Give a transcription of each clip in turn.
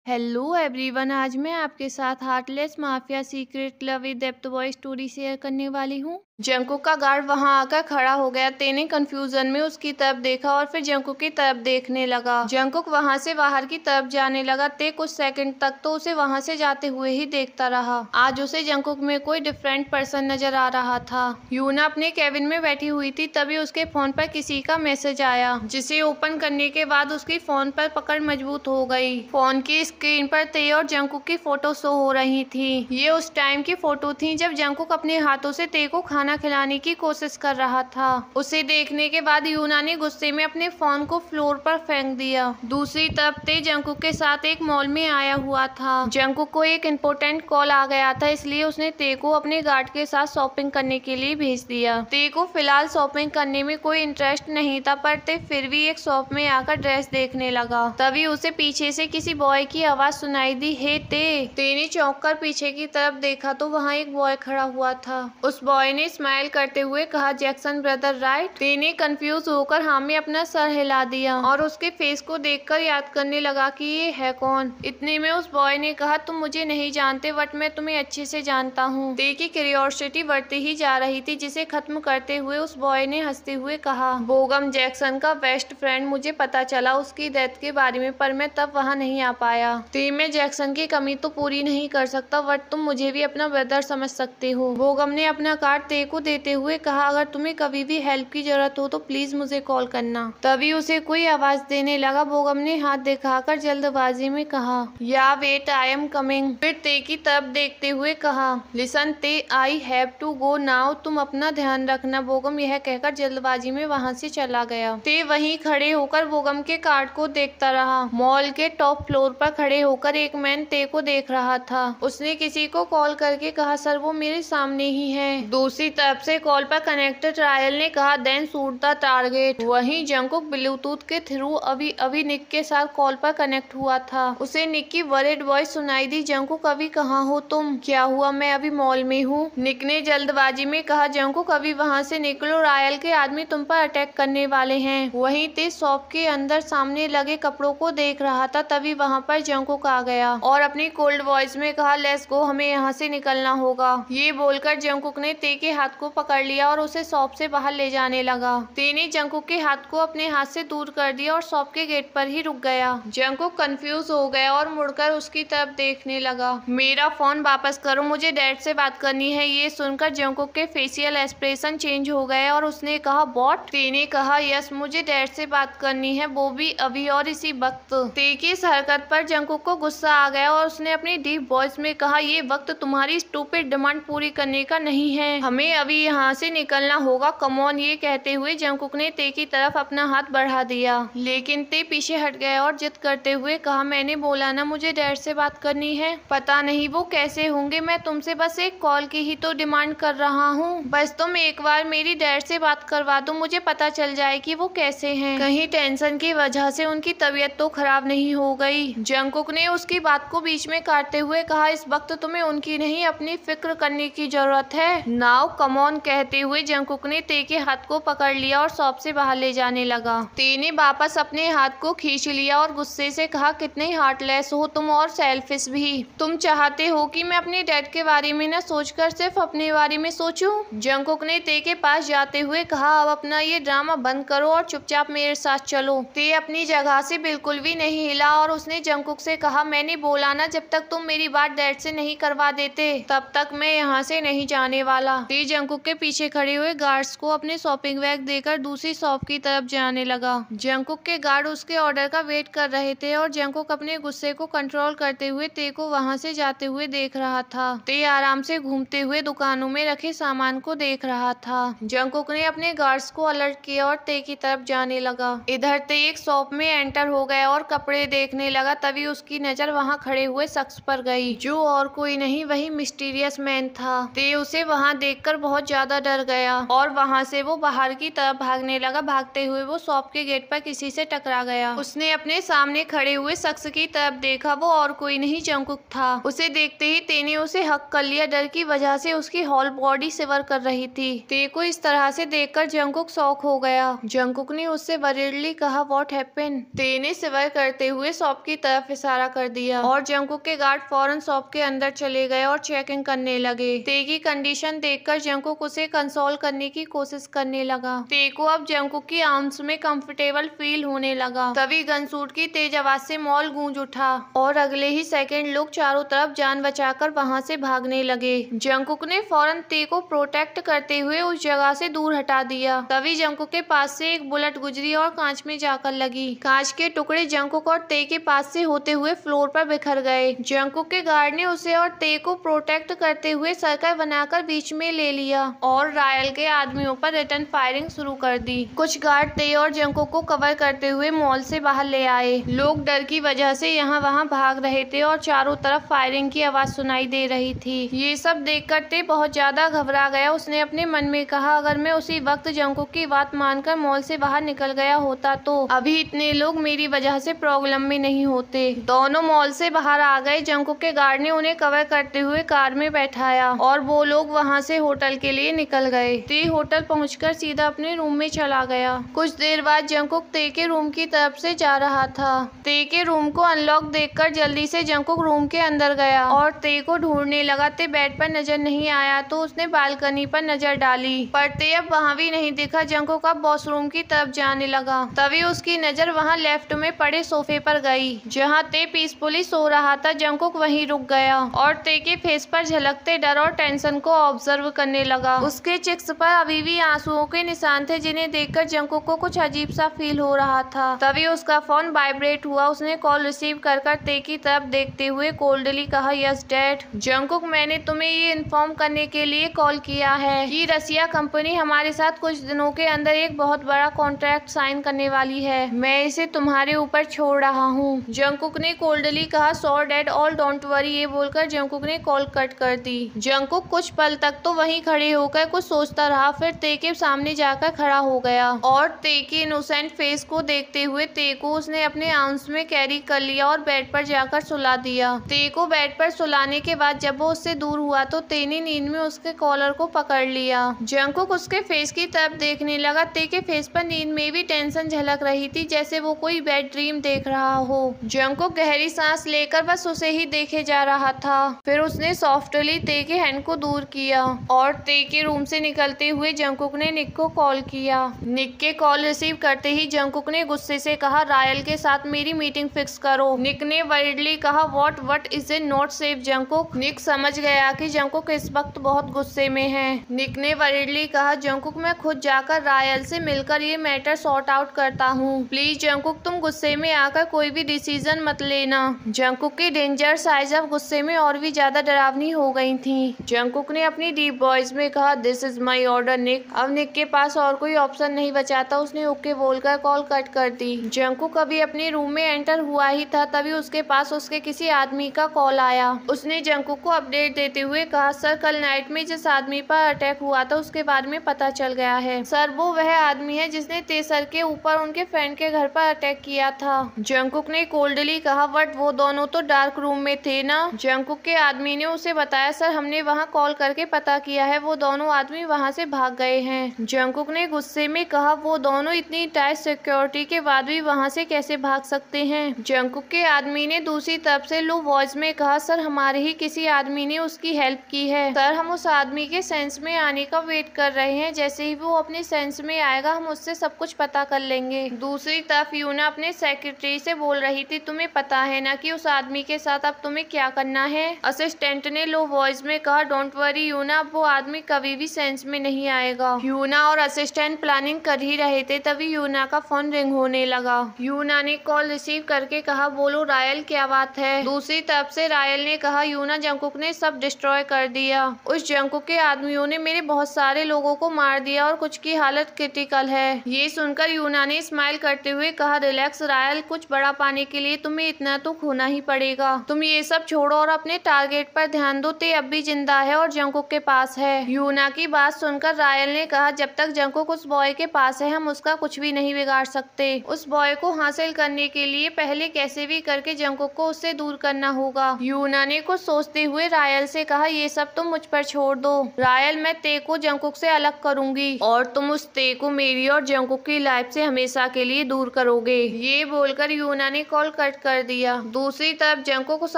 Hello everyone, आज मैं आपके साथ heartless mafia secret love with depth boy story share करने वाली हूँ। जंकुक का गार्ड वहां आकर खड़ा हो गया। ते ने कंफ्यूजन में उसकी तरफ देखा और फिर जंकुक की तरफ देखने लगा। जंकुक वहां से बाहर की तरफ जाने लगा। ते कुछ सेकंड तक तो उसे वहां से जाते हुए ही देखता रहा। आज उसे जंकुक में कोई डिफरेंट पर्सन नजर आ रहा था। यूना अपने केबिन में बैठी हुई थी, तभी उसके फोन पर किसी का मैसेज आया, जिसे ओपन करने के बाद उसकी फोन पर पकड़ मजबूत हो गई। फोन की स्क्रीन पर ते और जंकुक की फोटो शो हो रही थी। ये उस टाइम की फोटो थी जब जंकुक अपने हाथों से ते को खाना खिलाने की कोशिश कर रहा था। उसे देखने के बाद यूना ने गुस्से में अपने फोन को फ्लोर पर फेंक दिया। दूसरी तरफ ते जंकुक के साथ एक मॉल में आया हुआ था। जंकुक को एक इम्पोर्टेंट कॉल आ गया था, इसलिए उसने ते को अपने गार्ड के साथ शॉपिंग करने के लिए भेज दिया। ते को फिलहाल शॉपिंग करने में कोई इंटरेस्ट नहीं था, पर ते फिर भी एक शॉप में आकर ड्रेस देखने लगा। तभी उसे पीछे से किसी बॉय की आवाज सुनाई दी, हे ते ने चौंक कर पीछे की तरफ देखा तो वहाँ एक बॉय खड़ा हुआ था। उस बॉय ने स्माइल करते हुए कहा, जैक्सन ब्रदर राइट। ते ने कंफ्यूज होकर हाँ में अपना सर हिला दिया और उसके फेस को देखकर याद करने लगा कि ये है कौन। इतने में उस बॉय ने कहा, तुम मुझे नहीं जानते बट मैं तुम्हें अच्छे से जानता हूँ। ते की क्यूरियोसिटी बढ़ती ही जा रही थी, जिसे खत्म करते हुए उस बॉय ने हंसते हुए कहा, बोगम जैक्सन का बेस्ट फ्रेंड। मुझे पता चला उसकी डेथ के बारे में, पर मैं तब वहाँ नहीं आ पाया। ते मैं जैक्सन की कमी तो पूरी नहीं कर सकता, बट तुम मुझे भी अपना ब्रदर समझ सकते हो। बोगम ने अपना कार्ड ते को देते हुए कहा, अगर तुम्हें कभी भी हेल्प की जरूरत हो तो प्लीज मुझे कॉल करना। तभी उसे कोई आवाज देने लगा। बोगम ने हाथ दिखाकर जल्दबाजी में कहा, या वेट आई एम कमिंग। फिर ते की तरफ देखते हुए कहा, लिसन ते I have to go now. तुम अपना ध्यान रखना। बोगम यह कहकर जल्दबाजी में वहाँ से चला गया। ते वहीं खड़े होकर बोगम के कार्ड को देखता रहा। मॉल के टॉप फ्लोर पर खड़े होकर एक मैन ते को देख रहा था। उसने किसी को कॉल करके कहा, सर वो मेरे सामने ही है। दूसरी तरफ से कॉल पर कनेक्टेड रायल ने कहा, देन शूट द टारगेट। वहीं जंकुक ब्लूटूथ के थ्रू अभी निक के साथ कॉल पर कनेक्ट हुआ था। उसे निक की वरिड वॉइस सुनाई दी, जंकुक अभी कहाँ हो तुम? क्या हुआ? मैं अभी मॉल में हूँ। निक ने जल्दबाजी में कहा, जंकुक अभी वहाँ से निकलो, रायल के आदमी तुम पर अटैक करने वाले हैं। वहीं ते शॉप के अंदर सामने लगे कपड़ों को देख रहा था। तभी वहाँ पर जंकुक आ गया और अपनी कोल्ड वॉइस में कहा, लेट्स गो, हमें यहाँ से निकलना होगा। ये बोलकर जंकुक ने ते के हाथ को पकड़ लिया और उसे शॉप से बाहर ले जाने लगा। ते ने जंकुक के हाथ को अपने हाथ से दूर कर दिया और शॉप के गेट पर ही रुक गया। जंकुक कंफ्यूज हो गया और मुड़कर उसकी तरफ देखने लगा। मेरा फोन वापस करो, मुझे डैड से बात करनी है। ये सुनकर जंकुक के फेशियल एक्सप्रेशन चेंज हो गए और उसने कहा, व्हाट? ते ने कहा, यस, मुझे डैड से बात करनी है, वो भी अभी और इसी वक्त। ते की इस हरकत पर जंकुक को गुस्सा आ गया और उसने अपनी डीप वॉइस में कहा, ये वक्त तुम्हारी स्टूपिड डिमांड पूरी करने का नहीं है, हमें अभी यहाँ से निकलना होगा, कम ऑन। ये कहते हुए जंकुक ने ते की तरफ अपना हाथ बढ़ा दिया, लेकिन ते पीछे हट गया और जिद करते हुए कहा, मैंने बोला ना मुझे डैड से बात करनी है। पता नहीं वो कैसे होंगे, मैं तुमसे बस एक कॉल की ही तो डिमांड कर रहा हूँ। बस तुम एक बार मेरी डैड से बात करवा दो, मुझे पता चल जाए कि वो कैसे हैं। कहीं टेंशन की वजह से उनकी तबीयत तो खराब नहीं हो गई। जंकुक ने उसकी बात को बीच में काटते हुए कहा, इस वक्त तुम्हें उनकी नहीं अपनी फिक्र करने की जरूरत है। Now come on. कहते हुए जंकुक ने ते के हाथ को पकड़ लिया और शॉप से बाहर ले जाने लगा। ते ने वापस अपने हाथ को खींच लिया और गुस्से से कहा, कितने हार्टलेस हो तुम और सेल्फिश भी। तुम चाहते हो कि मैं अपने डैड के बारे में न सोचकर सिर्फ अपने बारे में सोचूं? जंकुक ने ते के पास जाते हुए कहा, अब अपना ये ड्रामा बंद करो और चुपचाप मेरे साथ चलो। ते अपनी जगह से बिल्कुल भी नहीं हिला और उसने जंकुक से कहा, मैंने बोला ना, जब तक तुम मेरी बात डैड से नहीं करवा देते तब तक मैं यहाँ से नहीं जाने वाला। ते जंकुक के पीछे खड़े हुए गार्ड्स को अपने शॉपिंग बैग देकर दूसरी शॉप की तरफ जाने लगा। जंकुक के गार्ड उसके ऑर्डर का वेट कर रहे थे और जंकुक अपने गुस्से को कंट्रोल करते हुए ते को वहाँ से जाते हुए देख रहा था। ते आराम से घूमते हुए दुकानों में रखे सामान को देख रहा था। जंकुक ने अपने गार्ड्स को अलर्ट किया और ते की तरफ जाने लगा। इधर ते एक शॉप में एंटर हो गया और कपड़े देखने लगा। तभी उसकी नजर वहाँ खड़े हुए शख्स पर गई, जो और कोई नहीं वही मिस्टीरियस मैन था। ते उसे वहाँ देखकर बहुत ज्यादा डर गया और वहाँ से वो बाहर की तरफ भागने लगा। भागते हुए वो शॉप के गेट पर किसी से टकरा गया। उसने अपने सामने खड़े हुए शख्स की तरफ देखा, वो और कोई नहीं जंगकुक था। उसे देखते ही ते ने उसे हक कर लिया। डर की वजह से उसकी होल बॉडी शिवर कर रही थी। ते को इस तरह से देखकर जंगकुक शॉक हो गया। जंगकुक ने उससे वरीडली कहा, व्हाट हैपेंड? ते ने शिवर करते हुए शॉप की तरफ इशारा कर दिया और जंगकुक के गार्ड फौरन शॉप के अंदर चले गए और चेकिंग करने लगे। ते की कंडीशन देखकर जंगकुक उसे कंसोल करने की कोशिश करने लगा। ते को अब जंगकुक की आर्म्स में कंफर्टेबल फील होने लगा। तभी गनशूट की तेज आवाज से मॉल गूंज उठा और अगले ही सेकंड लोग चारों तरफ जान बचाकर वहां से भागने लगे। जंगकुक ने फौरन ते को प्रोटेक्ट करते हुए उस जगह से दूर हटा दिया। तभी जंगकुक के पास से एक बुलेट गुजरी और कांच में जाकर लगी। कांच के टुकड़े जंगकुक और ते के पास से होते हुए फ्लोर पर बिखर गए। जंगकुक के गार्ड ने उसे और ते को प्रोटेक्ट करते हुए सर्कल बनाकर बीच में ले लिया और रायल के आदमियों पर रिटर्न फायरिंग शुरू कर दी। कुछ गार्ड ते और जंगकुक को कवर करते हुए मॉल से बाहर ले आए। लोग डर की वजह से यहाँ वहाँ भाग रहे थे और चारों तरफ फायरिंग की आवाज सुनाई दे रही थी। ये सब देखकर ते बहुत ज्यादा घबरा गया। उसने अपने मन में कहा, अगर मैं उसी वक्त जंगकुक की बात मानकर मॉल से बाहर निकल गया होता तो अभी इतने लोग मेरी वजह से प्रॉब्लम में नहीं होते। दोनों मॉल से बाहर आ गए। जंगकुक के गार्ड ने उन्हें कवर करते हुए कार में बैठाया और वो लोग वहाँ से होटल के लिए निकल गए। ते होटल पहुंचकर सीधा अपने रूम में चला गया। कुछ देर बाद जंगकुक ते के रूम की तरफ से जा रहा था। ते के रूम को अनलॉक देखकर जल्दी से जंगकुक रूम के अंदर गया और ते को ढूंढने लगा। ते बेड पर नजर नहीं आया तो उसने बालकनी पर नजर डाली, पर ते अब वहाँ भी नहीं दिखा। जंगकुक अब वॉशरूम की तरफ जाने लगा। तभी उसकी नजर वहाँ लेफ्ट में पड़े सोफे पर गई जहाँ ते पीसफुली सो रहा था। जंगकुक वहीं रुक गया और ते के फेस पर झलकते डर और टेंशन को ऑब्जर्व करने लगा। उसके चिक्स पर अभी भी आंसुओं के निशान थे जिन्हें देखकर जंगकुक को कुछ अजीब सा फील हो रहा था। तभी उसका फोन वाइब्रेट हुआ। उसने कॉल रिसीव कर ते की तरफ देखते हुए कोल्डली कहा, यस डैड। जंगकुक, मैंने तुम्हें ये इन्फॉर्म करने के लिए कॉल किया है कि रसिया कंपनी हमारे साथ कुछ दिनों के अंदर एक बहुत बड़ा कॉन्ट्रैक्ट साइन करने वाली है। मैं इसे तुम्हारे ऊपर छोड़ रहा हूँ। जंगकुक ने कोल्डली कहा, sorry dad, all don't worry. ये बोलकर जंगकुक ने कॉल कट कर दी। जंगकुक कुछ पल तक तो वहीं खड़े होकर कुछ सोचता रहा, फिर ते के सामने जाकर खड़ा हो गया और ते के इनोसेंट फेस को देखते हुए ते को उसने अपने आर्म्स में कैरी कर लिया और बेड पर जाकर सुला दिया। ते को बेड पर सुलाने के बाद जब वो उससे दूर हुआ तो ते ने नींद में उसके कॉलर को पकड़ लिया। जंगकुक उसके फेस की तरफ देखने लगा। ते के फेस पर नींद में भी टेंशन झलक रही थी, जैसे वो कोई बैड ड्रीम देख रहा हो। जंगकुक गहरी सांस लेकर बस उसे ही देखे जा रहा था। फिर उसने सॉफ्टली ते के हैंड को दूर किया और ते के रूम से निकलते हुए जंगकुक ने निक को कॉल किया। निक के कॉल रिसीव करते ही जंगकुक ने गुस्से से कहा, रायल के साथ मेरी मीटिंग फिक्स करो। निक ने वर्डली कहा, what is it not safe Jungkook. Nick समझ गया कि जंगकुक इस वक्त बहुत गुस्से में है। निक ने वर्डली कहा, जंगकुक, मैं खुद जाकर रायल से मिलकर ये मैटर सॉर्ट आउट करता हूँ। प्लीज जंगकुक, तुम गुस्से में आकर कोई भी डिसीजन मत लेना। जंगकुक की डेंजर साइज अब गुस्से में और भी ज्यादा डरावनी हो गई थी। जंगकुक ने अपनी डीप वॉइस में कहा, दिस इज माई ऑर्डर निक। अब निक के पास और कोई ऑप्शन नहीं बचा था। उसने ओके बोलकर कॉल कट कर दी। जंगकुक अभी अपने रूम में एंटर हुआ ही था, तभी उसके पास उसके किसी आदमी का कॉल आया। उसने जंगकुक को अपडेट देते हुए कहा, सर, कल नाइट में जिस आदमी पर अटैक हुआ था उसके बारे में पता चल गया है। सर, वो वह आदमी है जिसने तेसर के ऊपर उनके फ्रेंड के घर पर अटैक किया था। जंगकुक ने कोल्डली कहा, बट वो दोनों तो डार्क रूम में थे ना। जंगकुक के आदमी ने उसे बताया, सर, हमने वहाँ कॉल करके पता किया है, वो दोनों आदमी वहाँ से भाग गए हैं। जंगकुक ने गुस्से में कहा, वो दोनों इतनी टाइट सिक्योरिटी के बाद भी वहाँ से कैसे भाग सकते हैं। जंगकुक के आदमी ने दूसरी तरफ से लो वॉइस में कहा, सर, हमारे ही किसी आदमी ने उसकी हेल्प की है। सर, हम उस आदमी के सेंस में आने का वेट कर रहे हैं। जैसे ही वो अपने सेंस में आएगा हम उससे सब कुछ पता कर लेंगे। दूसरी तरफ यूना अपने सेक्रेटरी से बोल रही थी, तुम्हें पता है ना कि उस आदमी के साथ अब तुम्हें क्या करना है। असिस्टेंट ने लो वॉइस में कहा, डोंट वरी यूना, अब वो आदमी कभी भी सेंस में नहीं आएगा। यूना और असिस्टेंट प्लानिंग कर ही रहे थे, तभी यूना का फोन रिंग होने लगा। यूना ने कॉल रिसीव करके कहा, बोलो रायल, क्या बात है। दूसरी तरफ से रायल ने कहा, यूना, जंगकुक ने सब डिस्ट्रॉय कर दिया। उस जंगकुक के आदमियों ने मेरे बहुत सारे लोगों को मार दिया और कुछ की हालत क्रिटिकल है। ये सुनकर यूना ने स्माइल करते हुए कहा, रिलैक्स रायल, कुछ बड़ा पाने के लिए तुम्हें इतना तो खोना ही पड़ेगा। तुम ये सब छोड़ो और अपने टारगेट पर ध्यान दो। ते अब भी जिंदा है और जंगकुक के पास है। है। यूना की बात सुनकर रायल ने कहा, जब तक जंकुक उस बॉय के पास है हम उसका कुछ भी नहीं बिगाड़ सकते। उस बॉय को हासिल करने के लिए पहले कैसे भी करके जंकुक को उससे दूर करना होगा। यूना ने कुछ सोचते हुए रायल से कहा, ये सब तुम मुझ पर छोड़ दो रायल, मैं ते को जंकुक से अलग करूंगी और तुम उस ते को मेरी और जंकुक की लाइफ से हमेशा के लिए दूर करोगे। ये बोलकर यूना ने कॉल कट कर दिया। दूसरी तरफ जंकुक उस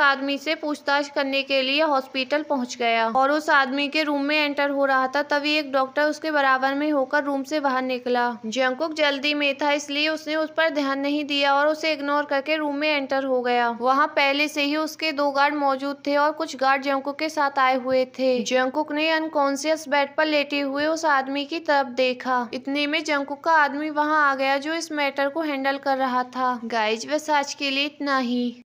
आदमी से पूछताछ करने के लिए हॉस्पिटल पहुंच गया और उस आदमी के रूम में एंटर हो रहा था, तभी एक डॉक्टर उसके बराबर में होकर रूम से बाहर निकला। जंकुक जल्दी में था इसलिए उसने उस पर ध्यान नहीं दिया और उसे इग्नोर करके रूम में एंटर हो गया। वहाँ पहले से ही उसके 2 गार्ड मौजूद थे और कुछ गार्ड जंकुक के साथ आए हुए थे। जंकुक ने अनकॉन्शियस बेड पर लेटे हुए उस आदमी की तरफ देखा। इतने में जंकुक का आदमी वहाँ आ गया जो इस मैटर को हैंडल कर रहा था। गाइज बस आज के लिए इतना ही।